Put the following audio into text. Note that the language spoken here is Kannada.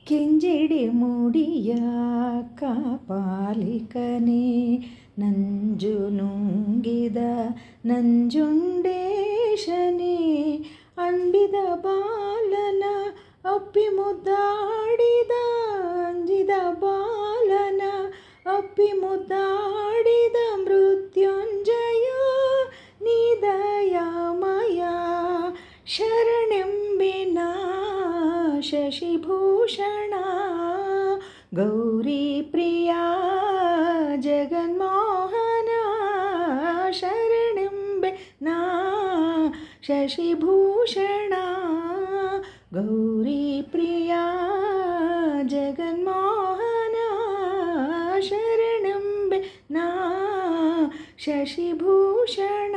ಕೆಂಜೆಡೆ ಮೂಡಿಯ ಕಾಪಾಲಿಕನೇ ನಂಜು ನುಂಗಿದ ನಂಜುಂಡೇಶನೇ ಅಂಬಿದ ಬಾಲನ ಅಪ್ಪಿ ಮುದ್ದಾಡಿದ ಅಂಜಿದ ಬಾಲನ ಅಪ್ಪಿ ಮುದ್ದಾಡಿದ ಮೃತ್ಯುಂಜಯ ನಿದಯಮಯ ಶರಣೆಂಬೆನ ಶಶಿಭೂಷಣ ಗೌರಿ ಪ್ರಿಯ ಜಗನ್ಮೋಹನ ಶರಣೆಂಬೆ ನಾ ಶಶಿಭೂಷಣ ಗೌರಿ ಪ್ರಿಯ ಜಗನ್ಮೋಹನ ಶರಣೆಂಬೆ ನಾ ಶಶಿಭೂಷಣ.